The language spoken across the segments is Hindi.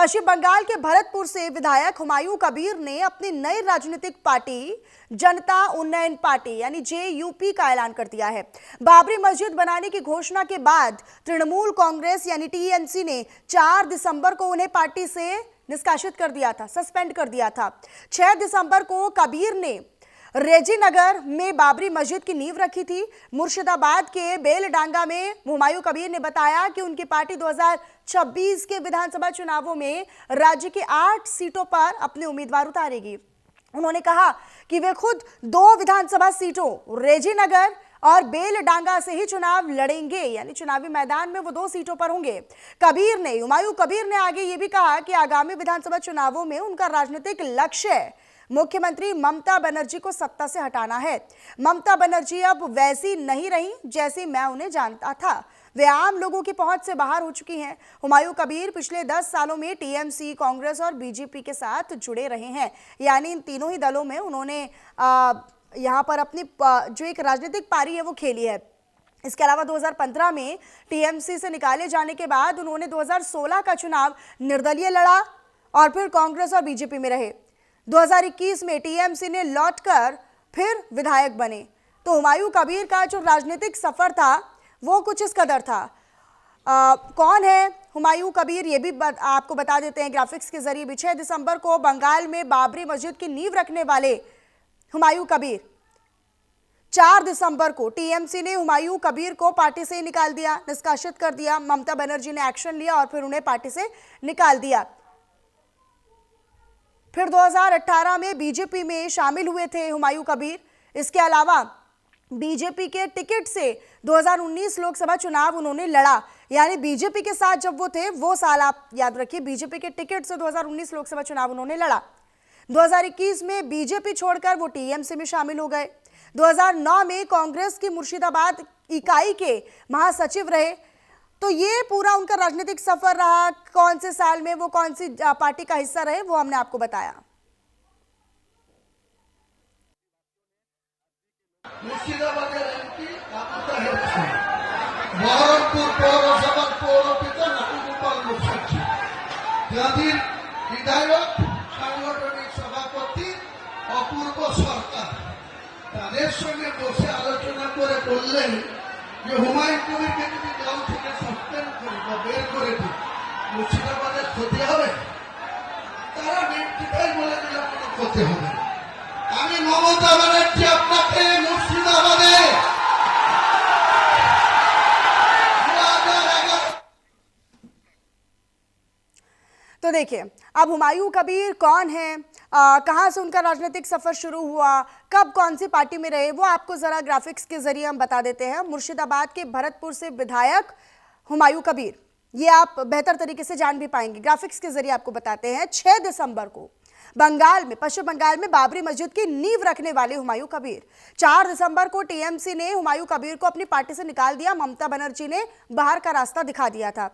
पश्चिम बंगाल के भरतपुर से विधायक हुमायूं कबीर ने अपनी नई राजनीतिक पार्टी जनता उन्नयन पार्टी यानी जेयूपी का ऐलान कर दिया है। बाबरी मस्जिद बनाने की घोषणा के बाद तृणमूल कांग्रेस यानी टीएमसी ने 4 दिसंबर को उन्हें पार्टी से निष्कासित कर दिया था, सस्पेंड कर दिया था। 6 दिसंबर को कबीर ने रेजीनगर में बाबरी मस्जिद की नींव रखी थी। मुर्शिदाबाद के बेलडांगा में हुमायूं कबीर ने बताया कि उनकी पार्टी 2026 के विधानसभा चुनावों में राज्य की 8 सीटों पर अपने उम्मीदवार उतारेगी। उन्होंने कहा कि वे खुद 2 विधानसभा सीटों रेजीनगर और बेलडांगा से ही चुनाव लड़ेंगे, यानी चुनावी मैदान में वो 2 सीटों पर होंगे। हुमायूं कबीर ने आगे ये भी कहा कि आगामी विधानसभा चुनावों में उनका राजनीतिक लक्ष्य मुख्यमंत्री ममता बनर्जी को सत्ता से हटाना है। ममता बनर्जी अब वैसी नहीं रही जैसी मैं उन्हें जानता था, वे आम लोगों की पहुंच से बाहर हो चुकी हैं। हुमायूं कबीर पिछले 10 सालों में टीएमसी, कांग्रेस और बीजेपी के साथ जुड़े रहे हैं, यानी इन तीनों ही दलों में उन्होंने यहाँ पर अपनी जो एक राजनीतिक पारी है वो खेली है। इसके अलावा 2015 में टीएमसी से निकाले जाने के बाद उन्होंने 2016 का चुनाव निर्दलीय लड़ा और फिर कांग्रेस और बीजेपी में रहे। 2021 में टीएमसी ने लौटकर फिर विधायक बने। तो हुमायूं कबीर का जो राजनीतिक सफर था वो कुछ इस कदर था। कौन है हुमायूं कबीर, ये भी आपको बता देते हैं ग्राफिक्स के जरिए भी। 6 दिसंबर को बंगाल में बाबरी मस्जिद की नींव रखने वाले हुमायूं कबीर, 4 दिसंबर को टीएमसी ने हुमायूं कबीर को पार्टी से निकाल दिया, निष्कासित कर दिया। ममता बनर्जी ने एक्शन लिया और फिर उन्हें पार्टी से निकाल दिया। फिर 2018 में बीजेपी में शामिल हुए थे हुमायूं कबीर। इसके अलावा बीजेपी के टिकट से 2019 लोकसभा चुनाव उन्होंने लड़ा, यानी बीजेपी के साथ जब वो थे वो साल आप याद रखिए, बीजेपी के टिकट से 2019 लोकसभा चुनाव उन्होंने लड़ा। 2021 में बीजेपी छोड़कर वो टीएमसी में शामिल हो गए। 2009 में कांग्रेस की मुर्शिदाबाद इकाई के महासचिव रहे। तो ये पूरा उनका राजनीतिक सफर रहा। कौन से साल में वो कौन सी पार्टी का हिस्सा रहे वो हमने आपको बताया। মুর্শিদাবাদের এমপি আবুতা হেরছি, বহরমপুর পৌরসভার পৌরপিতা নাটুগোপাল মুখার্জি, গান্ধীর বিধায়ক সাংগঠনিক সভাপতি অপূর্ব সরকার, তাদের সঙ্গে বসে আলোচনা করে বললেন যে হুমায়ুন কবিরকে যদি দল থেকে সাসপেন্ড করি বা বের করে দিই মুর্শিদাবাদের ক্ষতি হবে। তারা নির্দ্বিধায় বলে দিল কোনো ক্ষতি হবে না। আমি মমতা ব্যানার্জি আপনাকে মুর্শিদাবাদে तो देखिए, अब हुमायूं कबीर कौन है, कहां से उनका राजनीतिक सफर शुरू हुआ, कब कौन सी पार्टी में रहे, वो आपको जरा ग्राफिक्स के जरिए हम बता देते हैं। मुर्शिदाबाद के भरतपुर से विधायक हुमायूं कबीर, ये आप बेहतर तरीके से जान भी पाएंगे। ग्राफिक्स के जरिए आपको बताते हैं। 6 दिसंबर को पश्चिम बंगाल में बाबरी मस्जिद की नींव रखने वाले हुमायूं कबीर। 4 दिसंबर को टीएमसी ने हुमायूं कबीर को अपनी पार्टी से निकाल दिया, ममता बनर्जी ने बाहर का रास्ता दिखा दिया था।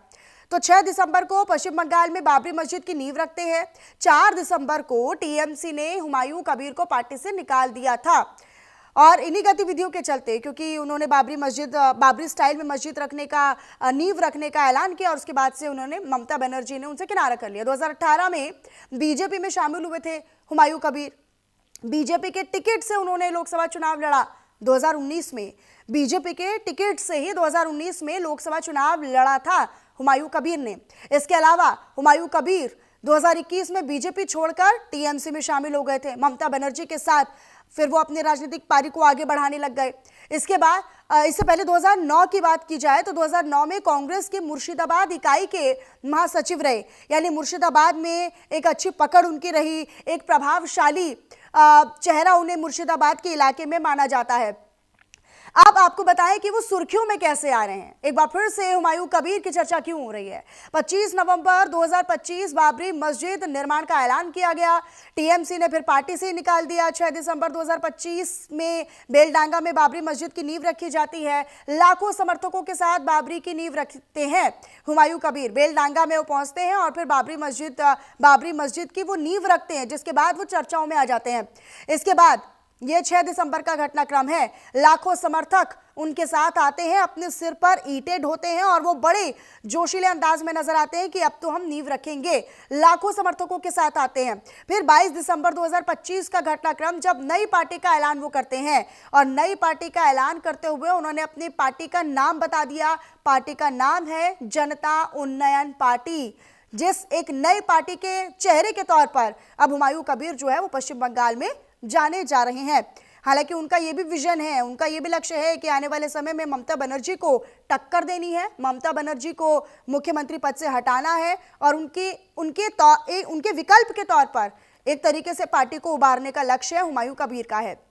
तो 6 दिसंबर को पश्चिम बंगाल में बाबरी मस्जिद की नींव रखते हैं। 4 दिसंबर को टीएमसी ने हुमायूं कबीर को पार्टी से निकाल दिया था और इन्हीं गतिविधियों के चलते, क्योंकि उन्होंने बाबरी स्टाइल में मस्जिद रखने का, नींव रखने का ऐलान किया और उसके बाद से उन्होंने ममता बनर्जी ने उनसे किनारा कर लिया। 2018 में बीजेपी में शामिल हुए थे हुमायूं कबीर, बीजेपी के टिकट से उन्होंने लोकसभा चुनाव लड़ा। 2019 में बीजेपी के टिकट से ही 2019 में लोकसभा चुनाव लड़ा था हुमायूं कबीर ने। इसके अलावा हुमायूं कबीर 2021 में बीजेपी छोड़कर टीएमसी में शामिल हो गए थे ममता बनर्जी के साथ। फिर वो अपने राजनीतिक पारी को आगे बढ़ाने लग गए। इसके बाद इससे पहले 2009 की बात की जाए तो 2009 में कांग्रेस की मुर्शिदाबाद इकाई के महासचिव रहे, यानी मुर्शिदाबाद में एक अच्छी पकड़ उनकी रही, एक प्रभावशाली चेहरा उन्हें मुर्शिदाबाद के इलाके में माना जाता है। अब आपको बताएं कि वो सुर्खियों में कैसे आ रहे हैं। एक बार फिर से हुमायूं कबीर की चर्चा क्यों हो रही है। 25 नवंबर 2025 बाबरी मस्जिद निर्माण का ऐलान किया गया, टीएमसी ने फिर पार्टी से निकाल दिया। 6 दिसंबर 2025 में बेलडांगा में बाबरी मस्जिद की नींव रखी जाती है। लाखों समर्थकों के साथ बाबरी की नींव रखते हैं हुमायूं कबीर। बेलडांगा में वो पहुंचते हैं और फिर बाबरी मस्जिद की वो नींव रखते हैं, जिसके बाद वो चर्चाओं में आ जाते हैं। इसके बाद ये 6 दिसंबर का घटनाक्रम है। लाखों समर्थक उनके साथ आते हैं, अपने सिर पर ईंटें ढोते हैं और वो बड़े जोशीले अंदाज में नजर आते हैं कि अब तो हम नींव रखेंगे। लाखों समर्थकों के साथ आते हैं। फिर 22 दिसंबर 2025 का घटनाक्रम, जब नई पार्टी का ऐलान वो करते हैं और नई पार्टी का ऐलान करते हुए उन्होंने अपनी पार्टी का नाम बता दिया। पार्टी का नाम है जनता उन्नयन पार्टी। जिस एक नई पार्टी के चेहरे के तौर पर अब हुमायूं कबीर जो है वो पश्चिम बंगाल में जाने जा रहे हैं। हालांकि उनका ये भी विजन है, उनका ये भी लक्ष्य है कि आने वाले समय में ममता बनर्जी को टक्कर देनी है, ममता बनर्जी को मुख्यमंत्री पद से हटाना है और उनके विकल्प के तौर पर एक तरीके से पार्टी को उबारने का लक्ष्य हुमायूं कबीर का है।